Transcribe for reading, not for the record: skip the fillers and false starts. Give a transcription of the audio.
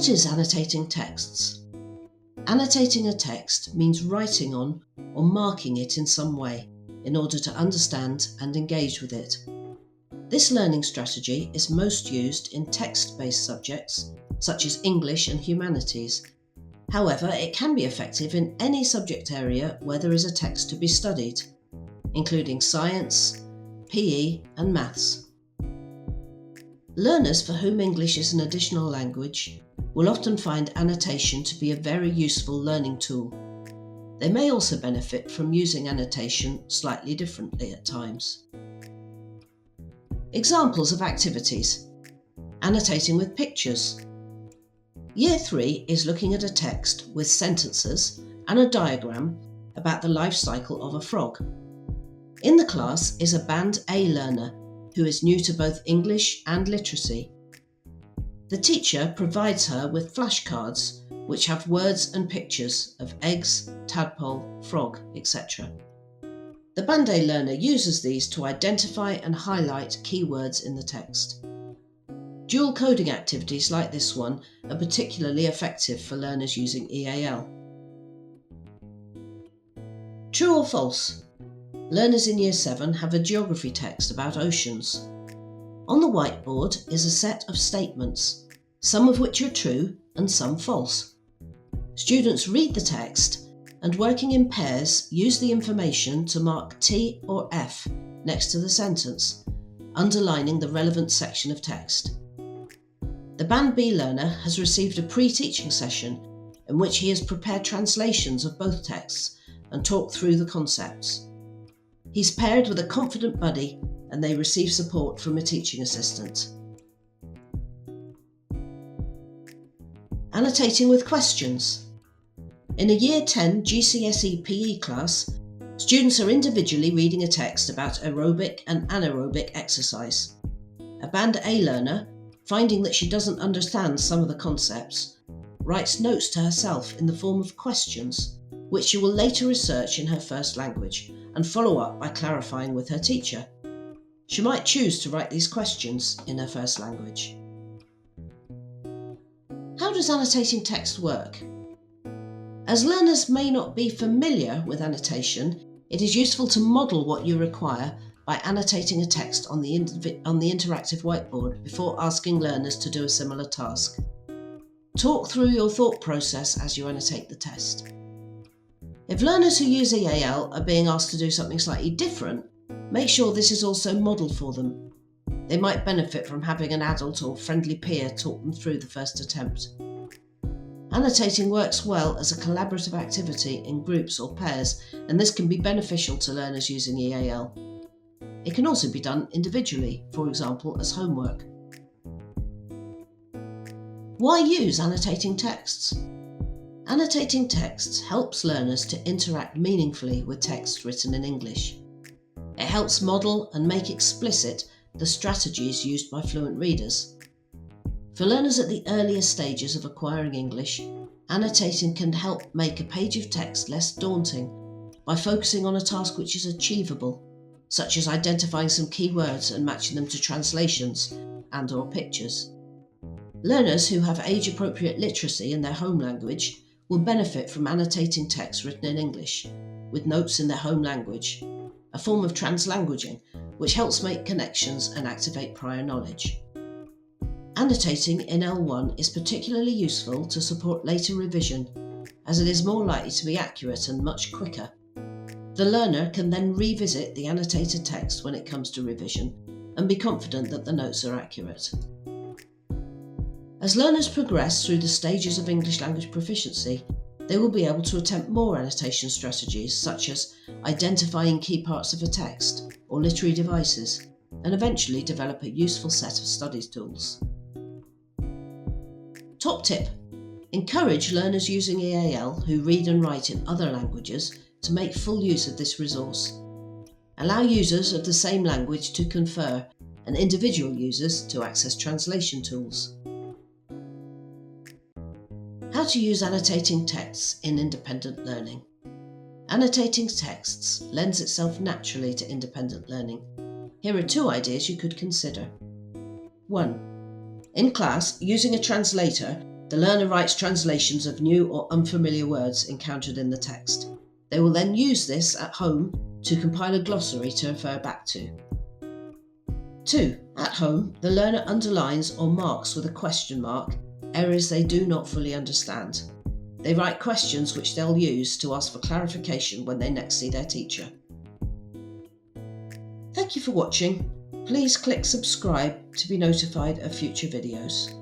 What is annotating texts? Annotating a text means writing on or marking it in some way in order to understand and engage with it. This learning strategy is most used in text-based subjects such as English and humanities. However, it can be effective in any subject area where there is a text to be studied, including science, PE and maths. Learners for whom English is an additional language will often find annotation to be a very useful learning tool. They may also benefit from using annotation slightly differently at times. Examples of activities: annotating with pictures. Year 3 is looking at a text with sentences and a diagram about the life cycle of a frog. In the class is a Band A learner who is new to both English and literacy. The teacher provides her with flashcards which have words and pictures of eggs, tadpole, frog, etc. The Band A learner uses these to identify and highlight keywords in the text. Dual coding activities like this one are particularly effective for learners using EAL. True or false? Learners in Year 7 have a geography text about oceans. On the whiteboard is a set of statements, some of which are true and some false. Students read the text and, working in pairs, use the information to mark T or F next to the sentence, underlining the relevant section of text. The Band B learner has received a pre-teaching session in which he has prepared translations of both texts and talked through the concepts. He's paired with a confident buddy and they receive support from a teaching assistant. Annotating with questions. In a Year 10 GCSE PE class, students are individually reading a text about aerobic and anaerobic exercise. A Band A learner, finding that she doesn't understand some of the concepts, writes notes to herself in the form of questions, which she will later research in her first language and follow up by clarifying with her teacher. She might choose to write these questions in her first language. How does annotating text work? As learners may not be familiar with annotation, it is useful to model what you require by annotating a text on the interactive whiteboard before asking learners to do a similar task. Talk through your thought process as you annotate the test. If learners who use EAL are being asked to do something slightly different, make sure this is also modelled for them. They might benefit from having an adult or friendly peer talk them through the first attempt. Annotating works well as a collaborative activity in groups or pairs, and this can be beneficial to learners using EAL. It can also be done individually, for example as homework. Why use annotating texts? Annotating texts helps learners to interact meaningfully with texts written in English. It helps model and make explicit the strategies used by fluent readers. For learners at the earliest stages of acquiring English, annotating can help make a page of text less daunting by focusing on a task which is achievable, such as identifying some key words and matching them to translations and/or pictures. Learners who have age-appropriate literacy in their home language will benefit from annotating text written in English, with notes in their home language, a form of translanguaging which helps make connections and activate prior knowledge. Annotating in L1 is particularly useful to support later revision, as it is more likely to be accurate and much quicker. The learner can then revisit the annotated text when it comes to revision and be confident that the notes are accurate. As learners progress through the stages of English language proficiency, they will be able to attempt more annotation strategies such as identifying key parts of a text or literary devices, and eventually develop a useful set of studies tools. Top tip: encourage learners using EAL who read and write in other languages to make full use of this resource. Allow users of the same language to confer and individual users to access translation tools. How to use annotating texts in independent learning. Annotating texts lends itself naturally to independent learning. Here are 2 ideas you could consider. 1. In class, using a translator, The learner writes translations of new or unfamiliar words encountered in the text. They will then use this at home to compile a glossary to refer back to. 2. At home, the learner underlines or marks with a question mark areas they do not fully understand. They write questions which they'll use to ask for clarification when they next see their teacher. Thank you for watching. Please click subscribe to be notified of future videos.